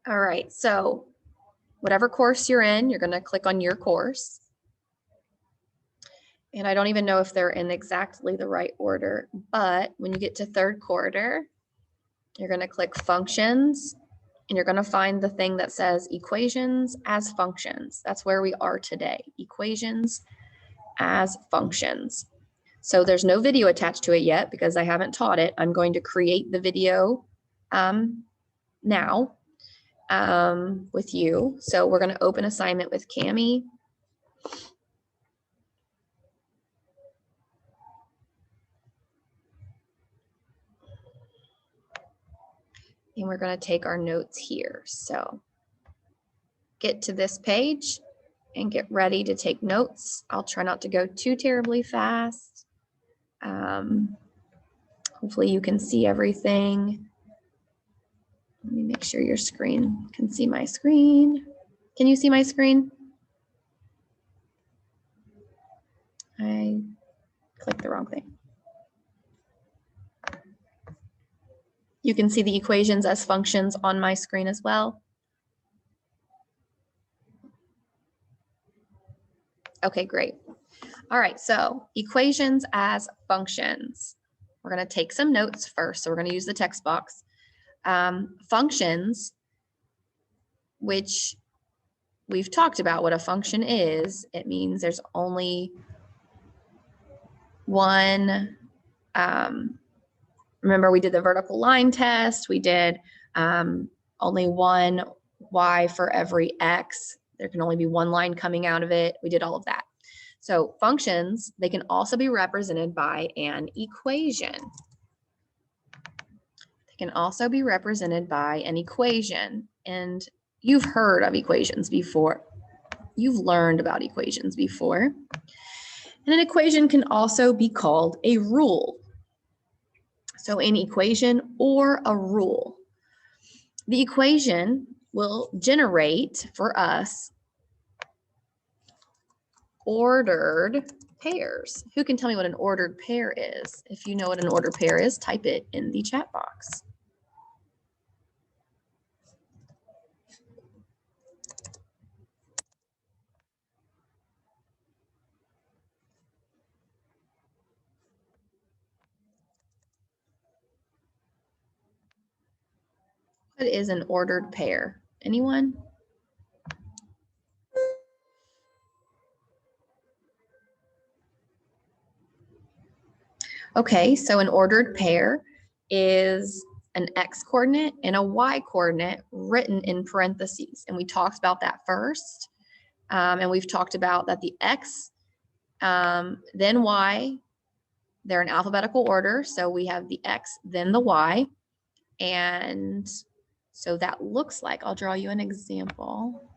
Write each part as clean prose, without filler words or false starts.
All right, so whatever course you're in, you're going to click on your course. And I don't even know if they're in exactly the right order, but when you get to third quarter, you're going to click functions and you're going to find the thing that says equations as functions. That's where we are today, equations as functions. So there's no video attached to it yet because I haven't taught it. I'm going to create the video now with you. So we're going to open assignment with Cami. And we're going to take our notes here. So get to this page and get ready to take notes. I'll try not to go too terribly fast. Hopefully you can see everything. Let me make sure your screen can see my screen. Can you see my screen? I clicked the wrong thing. You can see the equations as functions on my screen as well. Okay, great. All right, so equations as functions. We're going to take some notes first, so we're going to use the text box. Functions, which we've talked about what a function is. It means there's only one, remember we did the vertical line test, we did only one y for every x. There can only be one line coming out of it. We did all of that. So functions, they can also be represented by an equation. They can also be represented by an equation. And you've heard of equations before. You've learned about equations before. And an equation can also be called a rule. So an equation or a rule. The equation will generate for us ordered pairs. Who can tell me what an ordered pair is? If you know what an ordered pair is, type it in the chat box. What is an ordered pair? Anyone? Okay, so an ordered pair is an x coordinate and a y coordinate written in parentheses. And we talked about that first. And we've talked about that the x, then y, they're in alphabetical order. So we have the x, then the y. And so that looks like, I'll draw you an example.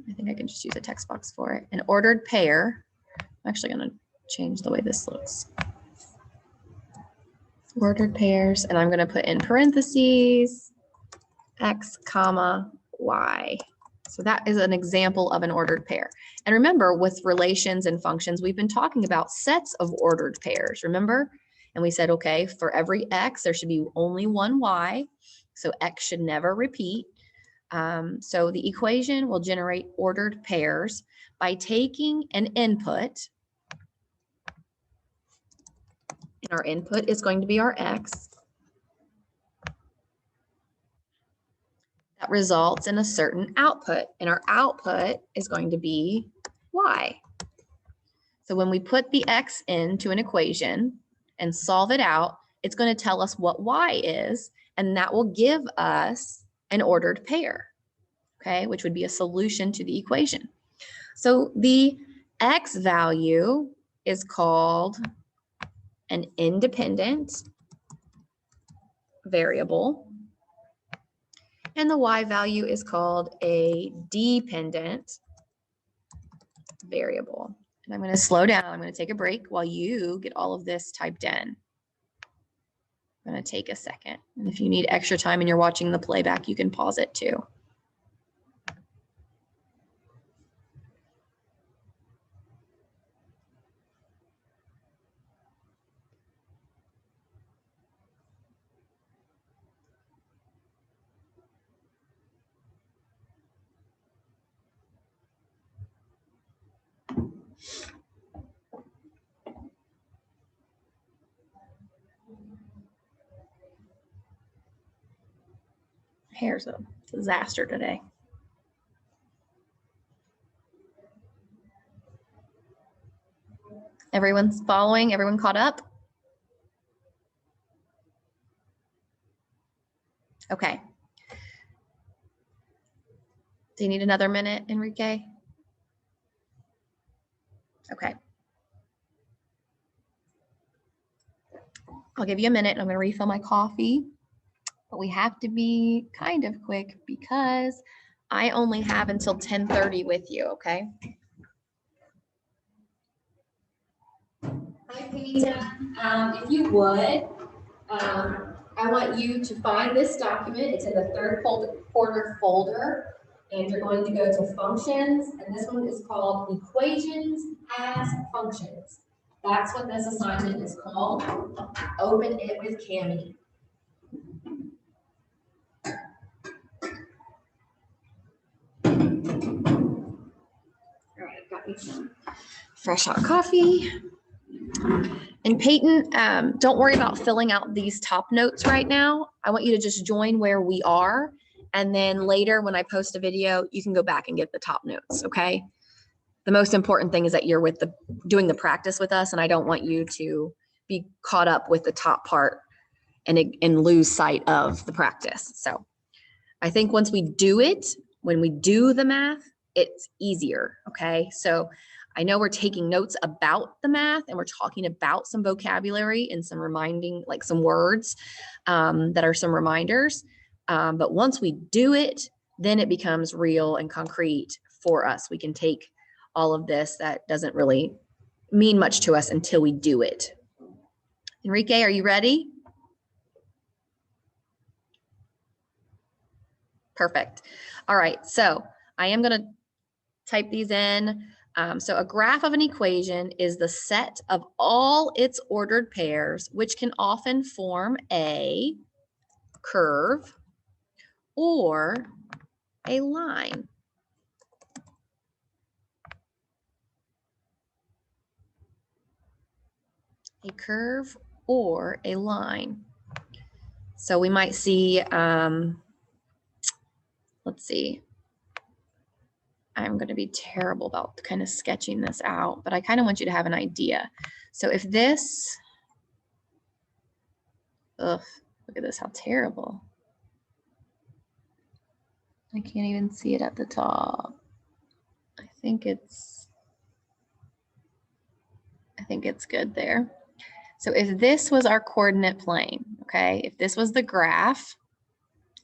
I think I can just use a text box for it. An ordered pair. I'm actually going to change the way this looks. Ordered pairs, and I'm going to put in parentheses x comma y. So that is an example of an ordered pair. And remember, with relations and functions, we've been talking about sets of ordered pairs, remember? And we said, okay, for every x, there should be only one y. So x should never repeat. So the equation will generate ordered pairs by taking an input. And our input is going to be our x. That results in a certain output. And our output is going to be y. So when we put the x into an equation and solve it out, it's going to tell us what y is, and that will give us an ordered pair, okay, which would be a solution to the equation. So the x value is called an independent variable, and the y value is called a dependent variable. And I'm going to slow down. I'm going to take a break while you get all of this typed in. I'm going to take a second. And if you need extra time and you're watching the playback, you can pause it too. hair's a disaster today. Everyone's following? Everyone caught up? Okay. Do you need another minute, Enrique? Okay. I'll give you a minute. I'm going to refill my coffee, but we have to be kind of quick because I only have until 10:30 with you, okay? Hi, Peter. If you would, I want you to find this document. It's in the third quarter folder, and you're going to go to functions, and this one is called equations as functions. That's what this assignment is called. Open it with Cami. All right, got me some fresh hot coffee. And Peyton, don't worry about filling out these top notes right now. I want you to just join where we are. And then later when I post a video, you can go back and get the top notes, okay? The most important thing is that you're doing the practice with us, and I don't want you to be caught up with the top part and lose sight of the practice. So I think once we do it, when we do the math, it's easier, okay? So I know we're taking notes about the math and we're talking about some vocabulary and some reminding, like some words that are some reminders. But once we do it, then it becomes real and concrete for us. We can take all of this that doesn't really mean much to us until we do it. Enrique, are you ready? Perfect. All right, so I am going to type these in. So a graph of an equation is the set of all its ordered pairs, which can often form a curve or a line. A curve or a line. So we might see, let's see. I'm going to be terrible about kind of sketching this out, but I kind of want you to have an idea. So if this, ugh, look at this, how terrible. I can't even see it at the top. I think it's good there. So if this was our coordinate plane, okay, if this was the graph,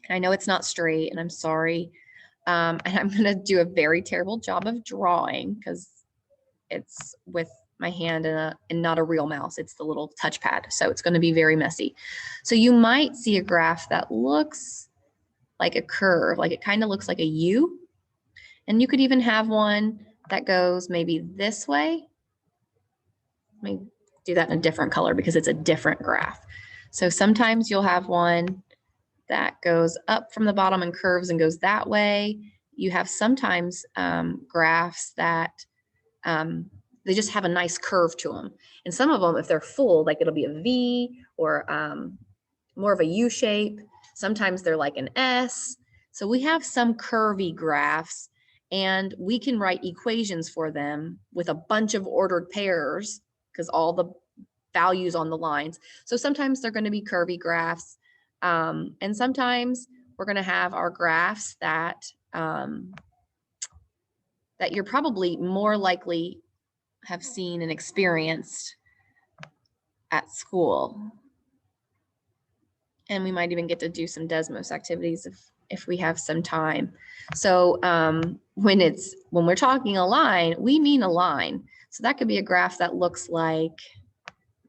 and I know it's not straight, and I'm sorry, and I'm going to do a very terrible job of drawing because it's with my hand and not a real mouse. It's the little touchpad. So it's going to be very messy. So you might see a graph that looks like a curve, like it kind of looks like a U. And you could even have one that goes maybe this way. Let me do that in a different color because it's a different graph. So sometimes you'll have one that goes up from the bottom and curves and goes that way. You have sometimes graphs that they just have a nice curve to them. And some of them, if they're full, like it'll be a V or more of a U shape. Sometimes they're like an S. So we have some curvy graphs, and we can write equations for them with a bunch of ordered pairs because all the values on the lines. So sometimes they're going to be curvy graphs. And sometimes we're going to have our graphs that that you're probably more likely have seen and experienced at school. And we might even get to do some Desmos activities if we have some time. So when we're talking a line, we mean a line. So that could be a graph that looks like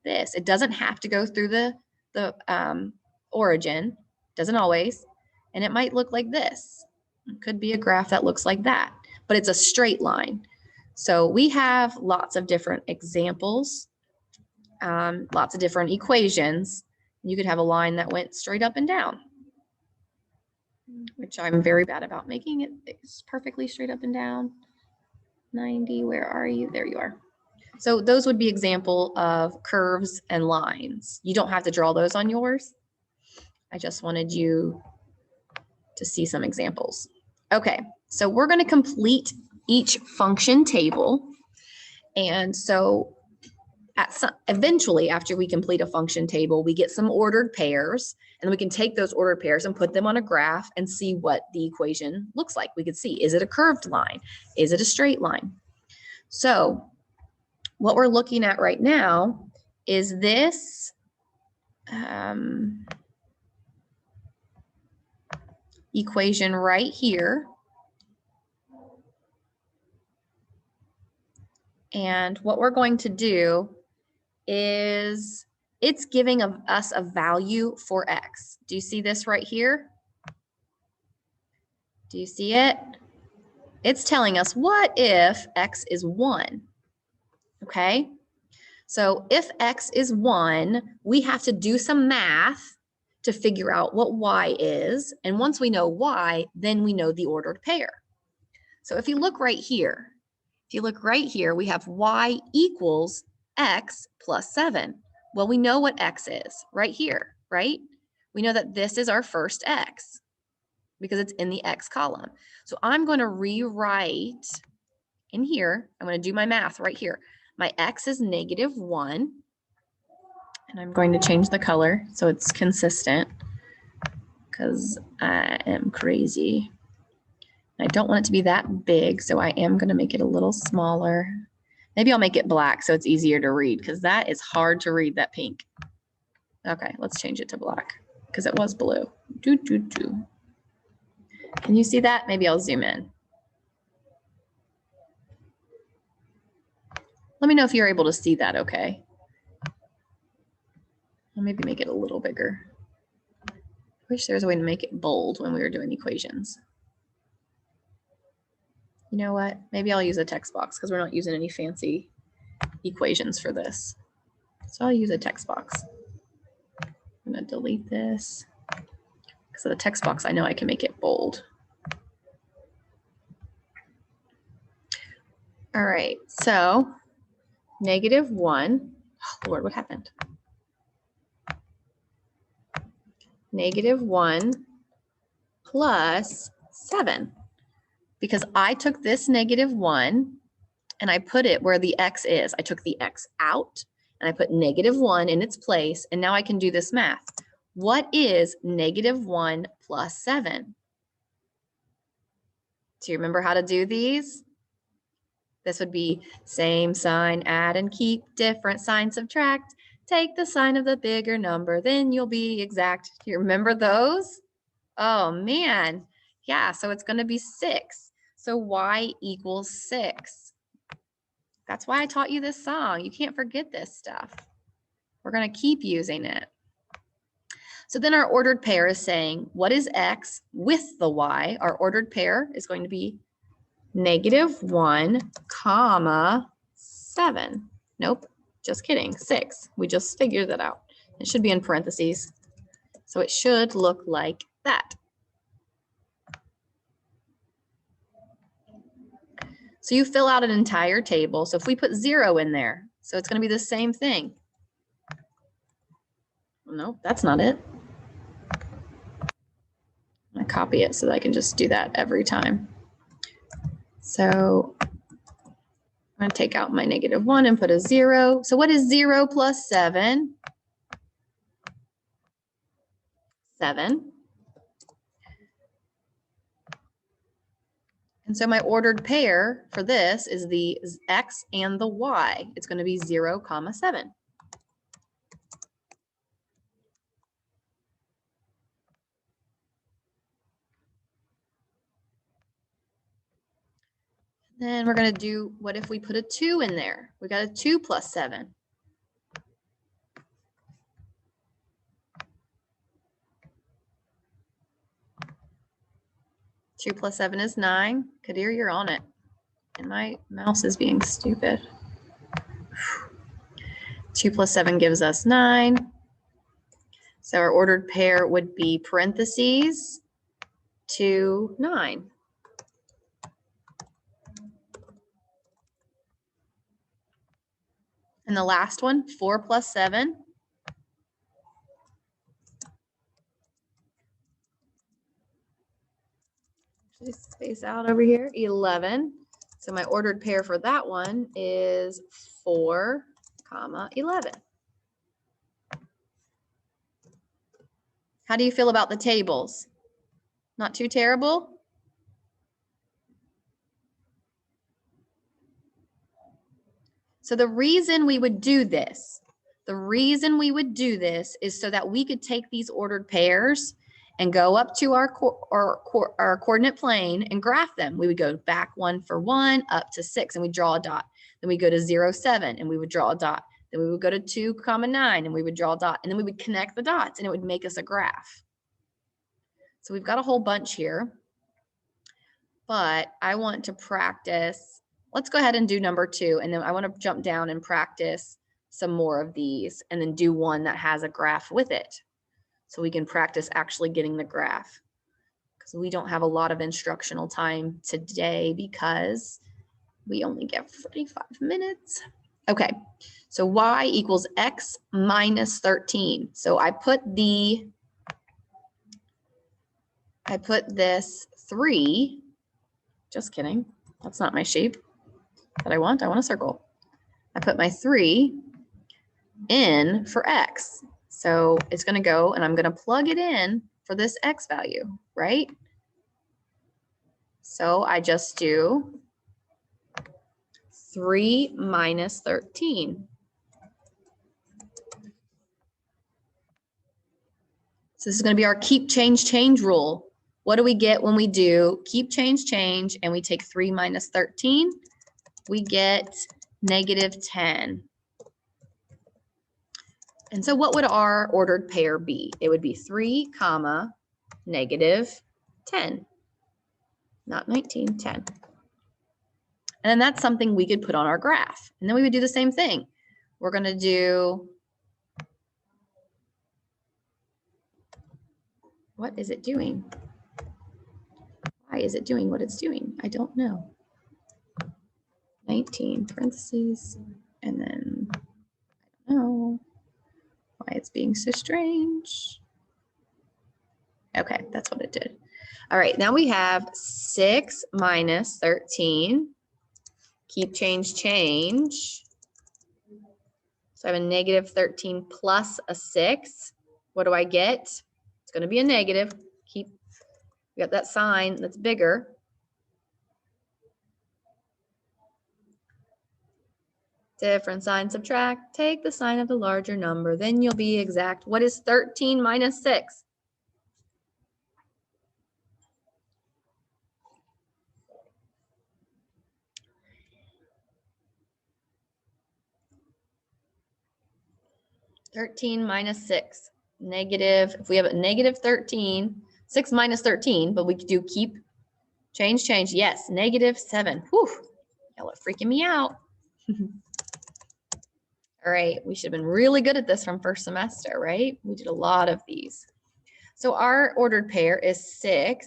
this. It doesn't have to go through the origin, doesn't always, and it might look like this. It could be a graph that looks like that, but it's a straight line. So we have lots of different examples, lots of different equations. You could have a line that went straight up and down, which I'm very bad about making it perfectly straight up and down. 90, where are you? There you are. So those would be example of curves and lines. You don't have to draw those on yours. I just wanted you to see some examples. Okay, so we're going to complete each function table. And so eventually, after we complete a function table, we get some ordered pairs, and we can take those ordered pairs and put them on a graph and see what the equation looks like. We could see, is it a curved line? Is it a straight line? So what we're looking at right now is this equation right here. And what we're going to do is it's giving us a value for x. Do you see this right here? Do you see it? It's telling us what if x is 1, okay? So if x is 1, we have to do some math to figure out what y is. And once we know y, then we know the ordered pair. So if you look right here, we have y equals x plus 7. Well, we know what x is right here, right? We know that this is our first x because it's in the x column. So I'm going to rewrite in here. I'm going to do my math right here. My x is -1. And I'm going to change the color so it's consistent because I am crazy. I don't want it to be that big, so I am going to make it a little smaller. Maybe I'll make it black so it's easier to read because that is hard to read, that pink. Okay, let's change it to black because it was blue. Can you see that? Maybe I'll zoom in. Let me know if you're able to see that okay. I'll maybe make it a little bigger. I wish there was a way to make it bold when we were doing equations. You know what? Maybe I'll use a text box because we're not using any fancy equations for this. So I'll use a text box. I'm going to delete this. Because of the text box, I know I can make it bold. All right, so -1. Oh, Lord, what happened? -1 plus 7. Because I took this -1 and I put it where the x is. I took the x out and I put -1 in its place, and now I can do this math. What is -1 plus 7? Do you remember how to do these? This would be same sign, add and keep, different sign, subtract. Take the sign of the bigger number, then you'll be exact. Do you remember those? Oh man, yeah, so it's going to be 6. So y equals 6. That's why I taught you this song. You can't forget this stuff. We're going to keep using it. So then our ordered pair is saying, what is x with the y? Our ordered pair is going to be -1, comma 7. Nope, just kidding, 6. We just figured that out. It should be in parentheses. So it should look like that. So you fill out an entire table. So if we put 0 in there, so it's going to be the same thing. No, that's not it. I copy it so that I can just do that every time. So I'm going to take out my -1 and put a 0. So what is 0 plus 7? 7. And so my ordered pair for this is the x and the y. It's going to be 0, comma 7. Then we're going to do, what if we put a 2 in there? We got a 2 plus 7. Two plus 7 is 9. Kadir, you're on it. And my mouse is being stupid. 2 plus 7 gives us 9. So our ordered pair would be parentheses 2, 9. And the last one, 4 plus 7. Space out over here, 11. So my ordered pair for that one is 4, 11. How do you feel about the tables? Not too terrible? So the reason we would do this, is so that we could take these ordered pairs and go up to our coordinate plane and graph them. We would go back 1 for 1, up to 6, and we draw a dot. Then we go to 0, 7, and we would draw a dot. Then we would go to 2, 9, and we would draw a dot. And then we would connect the dots, and it would make us a graph. So we've got a whole bunch here. But I want to practice. Let's go ahead and do number 2, and then I want to jump down and practice some more of these, and then do one that has a graph with it, so we can practice actually getting the graph, because we don't have a lot of instructional time today because we only get 45 minutes. Okay, so y equals x minus 13. So I put this 3, just kidding, that's not my shape that I want a circle. I put my 3 in for x. So it's going to go, and I'm going to plug it in for this x value, right? So I just do 3 minus 13. So this is going to be our keep, change rule. What do we get when we do keep, change, and we take 3 minus 13? We get negative 10. And so what would our ordered pair be? It would be 3, negative 10. Not 19, 10. And then that's something we could put on our graph. And then we would do the same thing. We're going to do, what is it doing? Why is it doing what it's doing? I don't know. 19 parentheses, and then I don't know why it's being so strange. Okay, that's what it did. All right, now we have 6 minus 13. Keep, change. So I have a negative 13 plus a 6. What do I get? It's going to be a negative. We got that sign that's bigger. Different sign, subtract, take the sign of the larger number, then you'll be exact. What is 13 minus 6? Negative, if we have a negative 13, 6 minus 13, but we could do keep, change. Yes, negative 7. Whew, y'all are freaking me out. All right, we should have been really good at this from first semester, right? We did a lot of these. So our ordered pair is 6,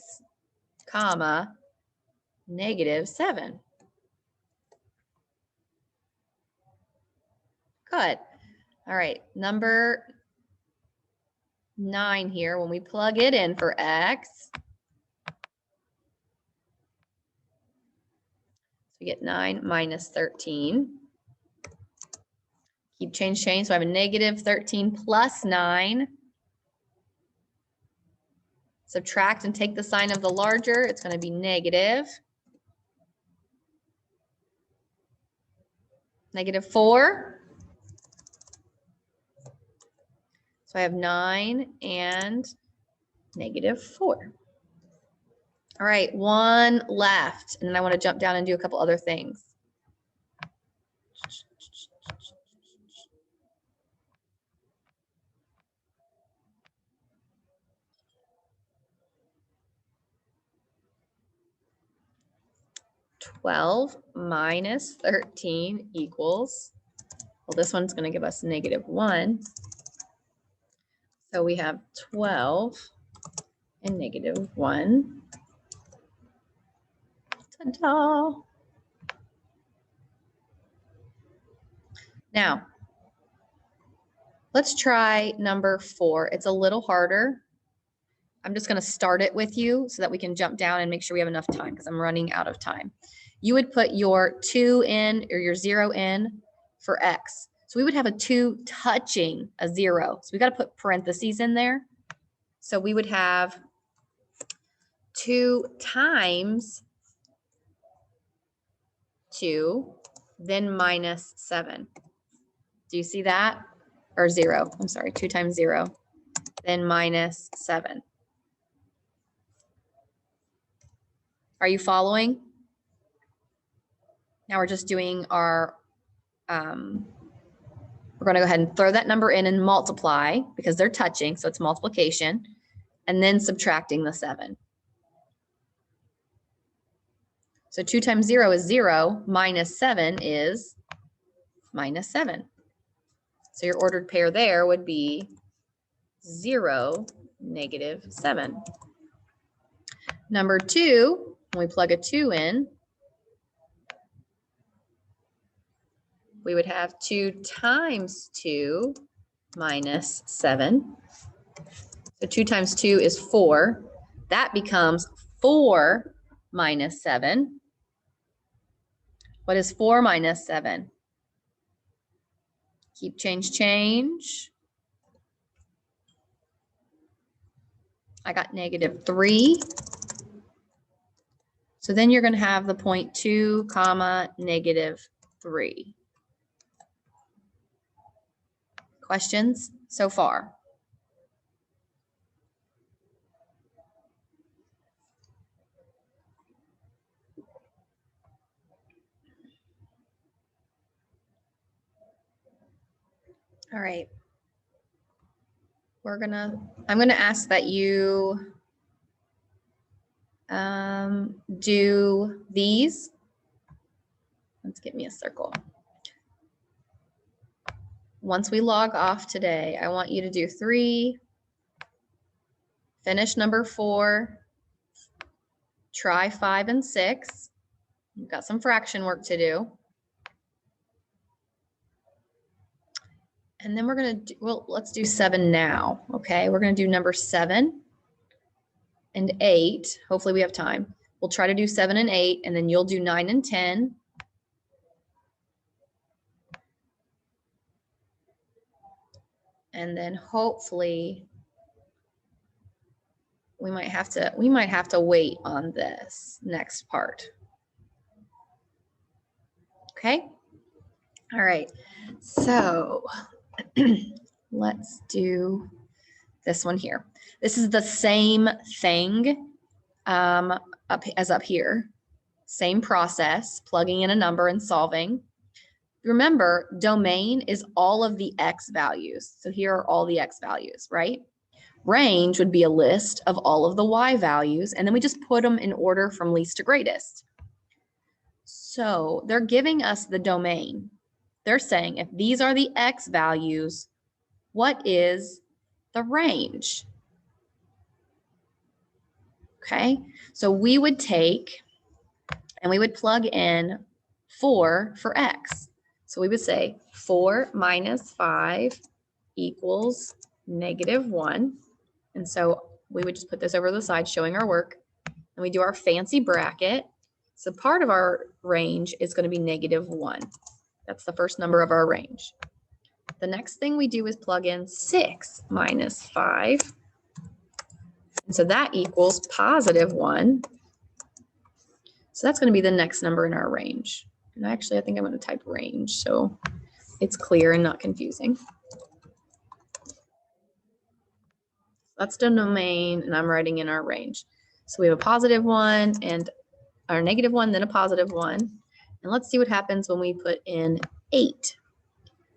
negative 7. Good. All right, number 9 here, when we plug it in for x, we get 9 minus 13. Keep, change. So I have a negative 13 plus 9. Subtract and take the sign of the larger. It's going to be negative. Negative 4. So I have 9 and negative 4. All right, one left. And then I want to jump down and do a couple other things. $12 minus 13 equals, well, this one's going to give us negative 1. So we have 12 and negative 1. Ta-da! Now, let's try number 4. It's a little harder. I'm just going to start it with you so that we can jump down and make sure we have enough time because I'm running out of time. You would put your 2 in or your 0 in for x. So we would have a 2 touching a 0. So we got to put parentheses in there. So we would have 2 times 2, then minus 7. Do you see that? Or 0. I'm sorry, 2 times 0, then minus 7. Are you following? Now we're just doing our, we're going to go ahead and throw that number in and multiply because they're touching, so it's multiplication, and then subtracting the 7. So 2 times 0 is 0, minus 7 is minus 7. So your ordered pair there would be 0, negative 7. Number 2, when we plug a 2 in, we would have 2 times 2 minus 7. So 2 times 2 is 4. That becomes 4 minus 7. What is 4 minus 7? Keep change. I got negative 3. So then you're going to have the point 2 comma negative 3. Questions so far? All right. I'm gonna ask that you do these. Let's get me a circle. Once we log off today, I want you to do 3, finish number 4, try 5 and 6. You've got some fraction work to do. And then we're gonna do, well, let's do 7 now, okay? We're gonna do number 7 and 8. Hopefully we have time. We'll try to do 7 and 8, and then you'll do 9 and 10. And then hopefully we might have to wait on this next part. Okay? All right. So let's do this one here. This is the same thing up here. Same process, plugging in a number and solving. Remember, domain is all of the x values. So here are all the x values, right? Range would be a list of all of the y values, and then we just put them in order from least to greatest. So they're giving us the domain. They're saying if these are the x values, what is the range? Okay, so we would take and we would plug in 4 for x. So we would say 4 minus 5 equals negative 1. And so we would just put this over to the side showing our work. And we do our fancy bracket. So part of our range is going to be negative 1. That's the first number of our range. The next thing we do is plug in 6 minus 5. And so that equals positive 1. So that's going to be the next number in our range. And actually, I think I'm going to type range so it's clear and not confusing. That's the domain, and I'm writing in our range. So we have a positive 1 and our negative 1, then a positive 1. And let's see what happens when we put in 8.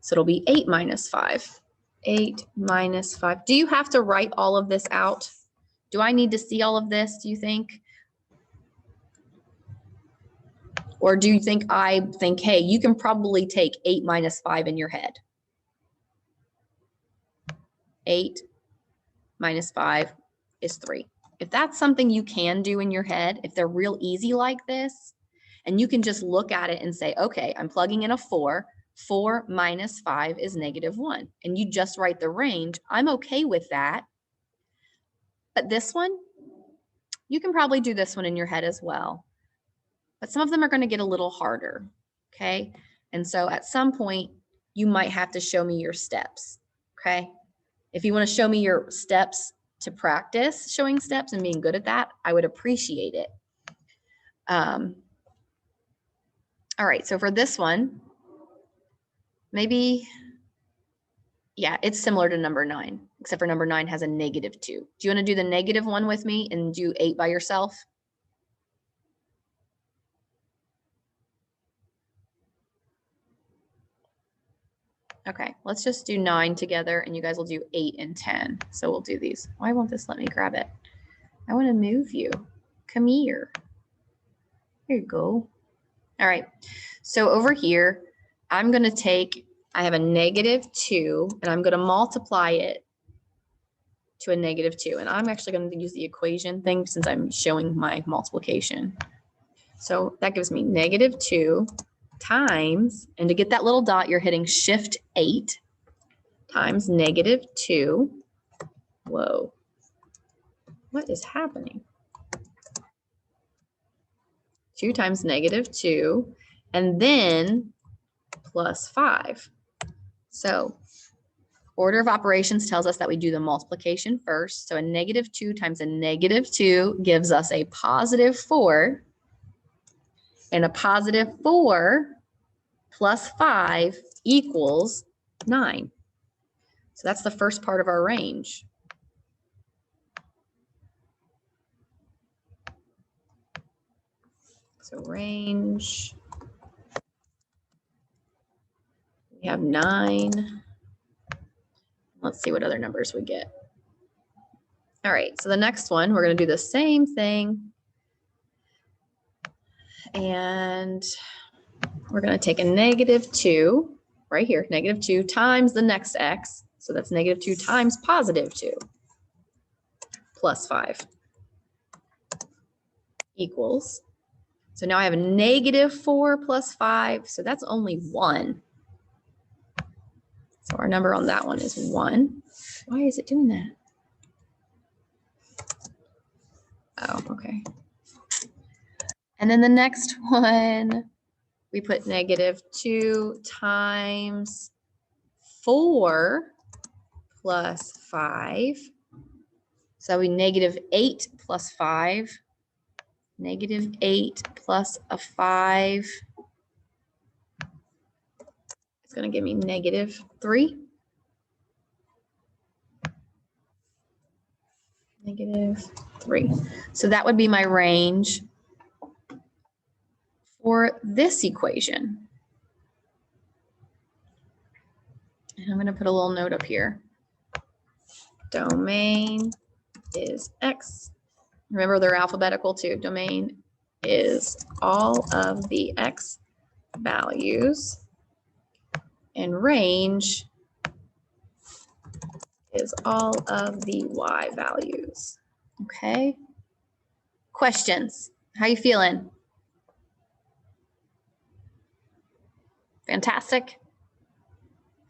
So it'll be 8 minus 5. 8 minus 5. Do you have to write all of this out? Do I need to see all of this, do you think? Or do you think hey, you can probably take 8 minus 5 in your head? 8 minus 5 is 3. If that's something you can do in your head, if they're real easy like this, and you can just look at it and say, okay, I'm plugging in a 4. 4 minus 5 is negative 1. And you just write the range. I'm okay with that. But this one, you can probably do this one in your head as well. But some of them are going to get a little harder, okay? And so at some point, you might have to show me your steps, okay? If you want to show me your steps to practice showing steps and being good at that, I would appreciate it. All right, so for this one, maybe, yeah, it's similar to number 9, except for number 9 has a -2. Do you want to do the -1 with me and do 8 by yourself? Okay, let's just do 9 together and you guys will do 8 and 10. So we'll do these. Why won't this let me grab it? I want to move you. Come here. Here you go. All right, so over here, I'm going to take, I have a -2 and I'm going to multiply it to a -2. And I'm actually going to use the equation thing since I'm showing my multiplication. So that gives me -2 times, and to get that little dot, you're hitting Shift 8 times -2. Whoa, what is happening? 2 times -2, and then plus 5. So order of operations tells us that we do the multiplication first. So a -2 times a -2 gives us a +4. And a +4 plus 5 equals 9. So that's the first part of our range. So range, we have 9. Let's see what other numbers we get. All right, so the next one, we're going to do the same thing. And we're going to take a -2 right here, -2 times the next x. So that's -2 times +2 plus 5 equals. So now I have a -4 plus 5. So that's only 1. So our number on that one is 1. Why is it doing that? Oh, okay. And then the next one, we put -2 times 4 plus 5. So we -8 plus 5. -8 plus a 5. It's going to give me -3. -3. So that would be my range for this equation. And I'm going to put a little note up here. Domain is X. Remember, they're alphabetical too. Domain is all of the X values, and range is all of the Y values. Okay. Questions? How you feeling? Fantastic.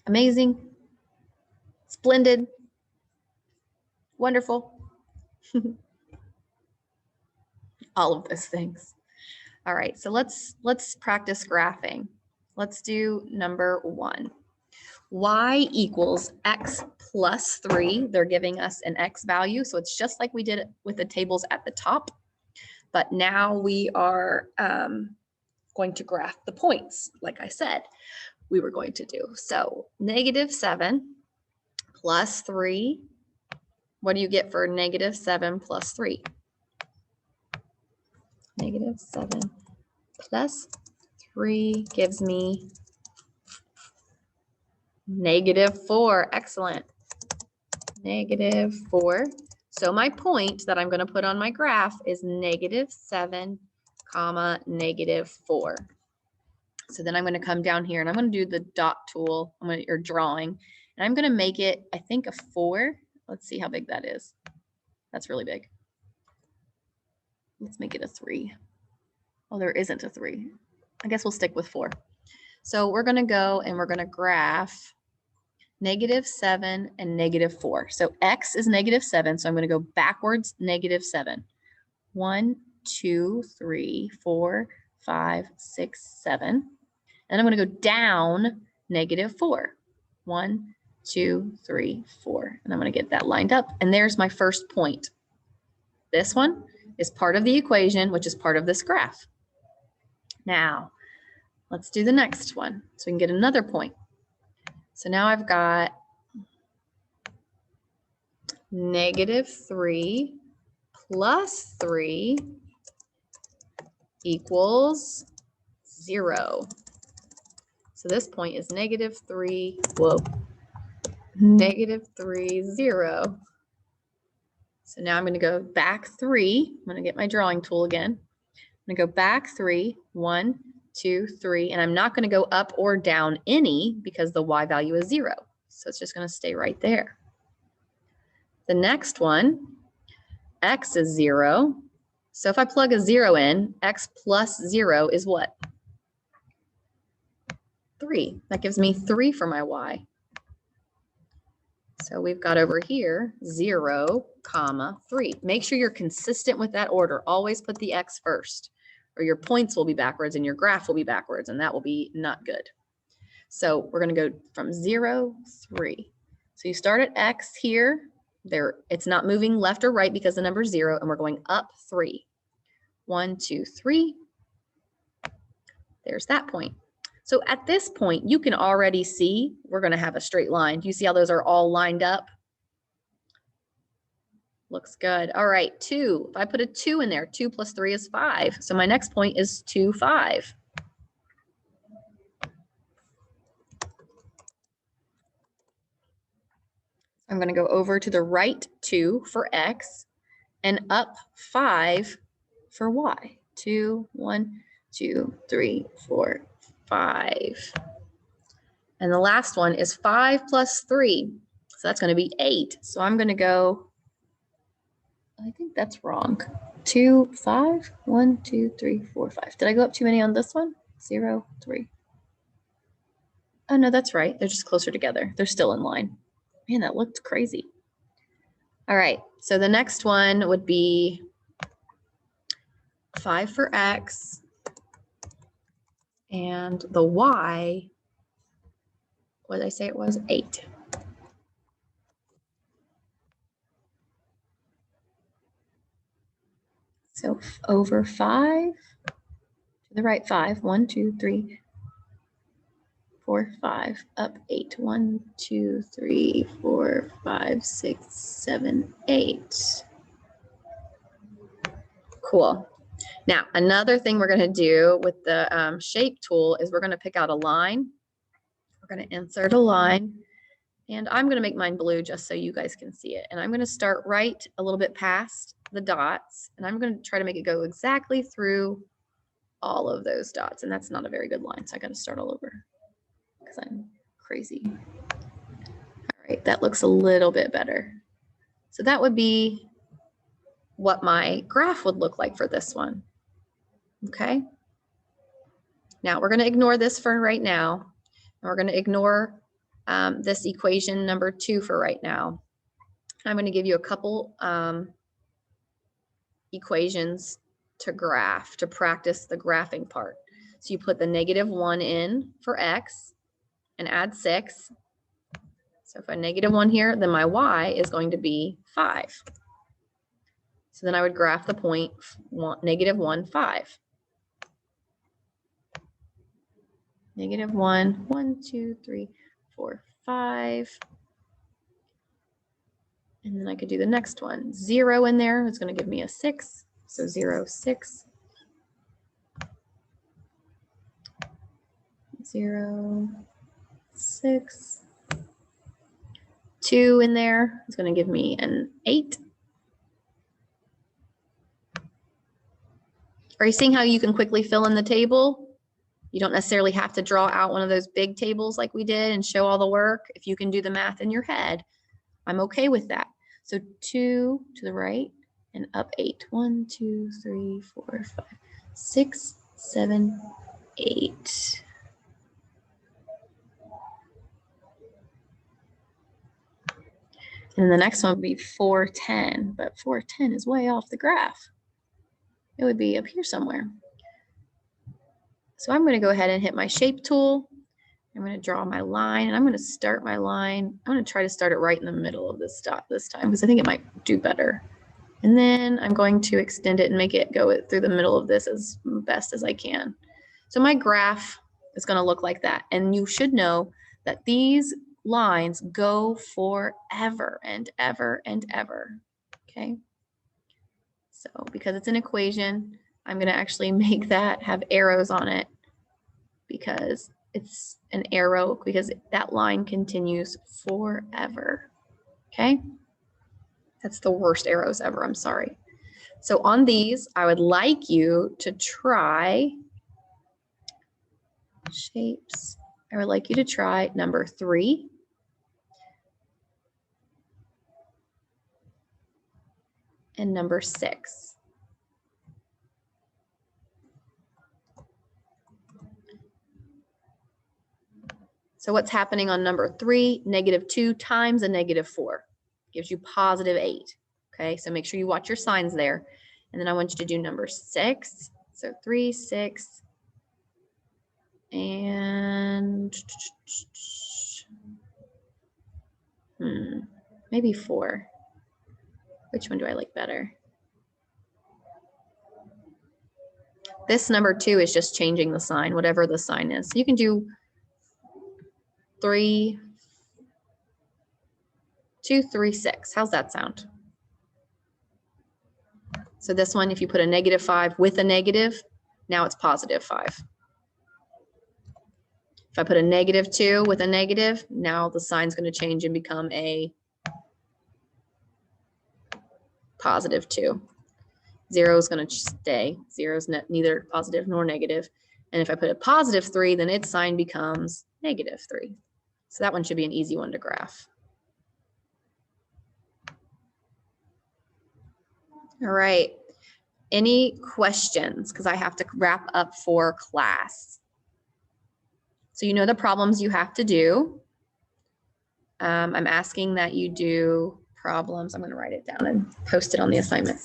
Amazing. Splendid. Wonderful. All of those things. All right, so let's practice graphing. Let's do number 1. Y equals X plus 3. They're giving us an X value, so it's just like we did with the tables at the top, but now we are going to graph the points, like I said we were going to do. So -7 plus 3. What do you get for -7 plus 3? -7 plus 3 gives me -4. Excellent. -4. So my point that I'm going to put on my graph is -7, comma, -4. So then I'm going to come down here and I'm going to do the dot tool. Or drawing, and I'm going to make it, I think, a 4. Let's see how big that is. That's really big. Let's make it a 3. Oh, there isn't a 3. I guess we'll stick with 4. So we're going to go and we're going to graph -7, and -4. So x is -7, so I'm going to go backwards -7. 1, 2, 3, 4, 5, 6, 7. And I'm going to go down -4. 1, 2, 3, 4. And I'm going to get that lined up. And there's my first point. This one is part of the equation, which is part of this graph. Now, let's do the next one so we can get another point. So now I've got -3 plus 3 equals 0. So this point is -3, -3, 0. So now I'm going to go back 3. I'm going to get my drawing tool again. I'm going to go back 3, 1, 2, 3, and I'm not going to go up or down any because the y value is 0. So it's just going to stay right there. The next one, x is 0. So if I plug a 0 in, x plus 0 is what? 3. That gives me 3 for my y. So we've got over here 0, 3. Make sure you're consistent with that order. Always put the x first, or your points will be backwards and your graph will be backwards, and that will be not good. So we're going to go from 0, 3. So you start at x here. There, it's not moving left or right because the number is 0, and we're going up 3. 1, 2, 3. There's that point. So at this point, you can already see we're going to have a straight line. Do you see how those are all lined up? Looks good. All right, 2. If I put a 2 in there, 2 plus 3 is 5. So my next point is 2, 5. I'm going to go over to the right 2 for x and up 5 for y. 2, 1, 2, 3, 4, 5. And the last one is 5 plus 3. So that's going to be 8. So I'm going to go, I think that's wrong. 2, 5, 1, 2, 3, 4, 5. Did I go up too many on this one? 0, 3. Oh, no, that's right. They're just closer together. They're still in line. Man, that looked crazy. All right. So the next one would be 5 for x. And the y, what did I say it was? 8. So over 5, to the right 5, 1, 2, 3, 4, 5, up 8, 1, 2, 3, 4, 5, 6, 7, 8. Cool. Now, another thing we're going to do with the shape tool is we're going to pick out a line. We're going to insert a line, and I'm going to make mine blue just so you guys can see it. And I'm going to start right a little bit past the dots, and I'm going to try to make it go exactly through all of those dots. And that's not a very good line, so I got to start all over because I'm crazy. All right, that looks a little bit better. So that would be what my graph would look like for this one. Okay. Now we're going to ignore this for right now. And we're going to ignore this equation number 2 for right now. I'm going to give you a couple equations to graph, to practice the graphing part. So you put the -1 in for x and add 6. So if I -1 here, then my y is going to be 5. So then I would graph the point -1, 5. -1, 1, 2, 3, 4, 5. And then I could do the next one. 0 in there is going to give me a 6. So 0, 6. 0, 6. 2 in there is going to give me an 8. Are you seeing how you can quickly fill in the table? You don't necessarily have to draw out one of those big tables like we did and show all the work. If you can do the math in your head, I'm okay with that. So 2 to the right and up 8. 1, 2, 3, 4, 5, 6, 7, 8. And the next one would be 410, but 410 is way off the graph. It would be up here somewhere. So I'm going to go ahead and hit my shape tool. I'm going to draw my line, and I'm going to start my line. I'm going to try to start it right in the middle of this dot this time because I think it might do better. And then I'm going to extend it and make it go through the middle of this as best as I can. So my graph is going to look like that. And you should know that these lines go forever and ever and ever. Okay. So because it's an equation, I'm going to actually make that have arrows on it because it's an arrow because that line continues forever. Okay. That's the worst arrows ever. I'm sorry. So on these, I would like you to try shapes. I would like you to try number 3. And number 6. So what's happening on number 3? -2 times a -4 gives you +8. Okay, so make sure you watch your signs there. And then I want you to do number 6. So 3, 6, and maybe 4. Which one do I like better? This number 2 is just changing the sign, whatever the sign is. You can do 3, 2, 3, 6. How's that sound? So this one, if you put a -5 with a negative, now it's +5. If I put a -2 with a negative, now the sign's going to change and become a +2. 0 is going to stay. 0 is neither positive nor negative. And if I put a +3, then its sign becomes -3. So that one should be an easy one to graph. All right. Any questions? Because I have to wrap up for class. So you know the problems you have to do. I'm asking that you do problems. I'm going to write it down and post it on the assignment.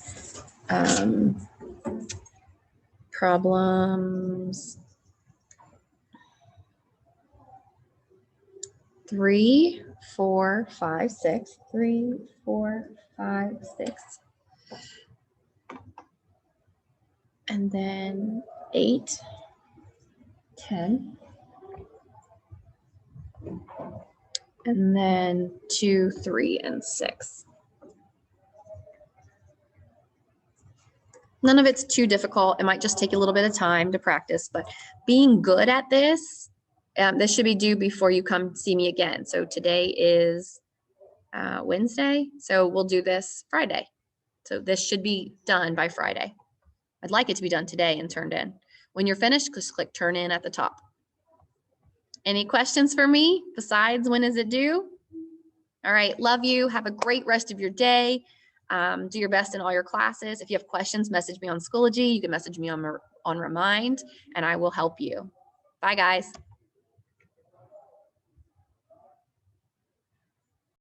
Problems 3, 4, 5, 6. 3, 4, 5, 6. And then 8, 10. And then 2, 3, and 6. None of it's too difficult. It might just take a little bit of time to practice, but being good at this, this should be due before you come see me again. So today is Wednesday, so we'll do this Friday. So this should be done by Friday. I'd like it to be done today and turned in. When you're finished, just click turn in at the top. Any questions for me besides when is it due? All right, love you. Have a great rest of your day. Do your best in all your classes. If you have questions, message me on Schoology. You can message me on Remind, and I will help you. Bye, guys.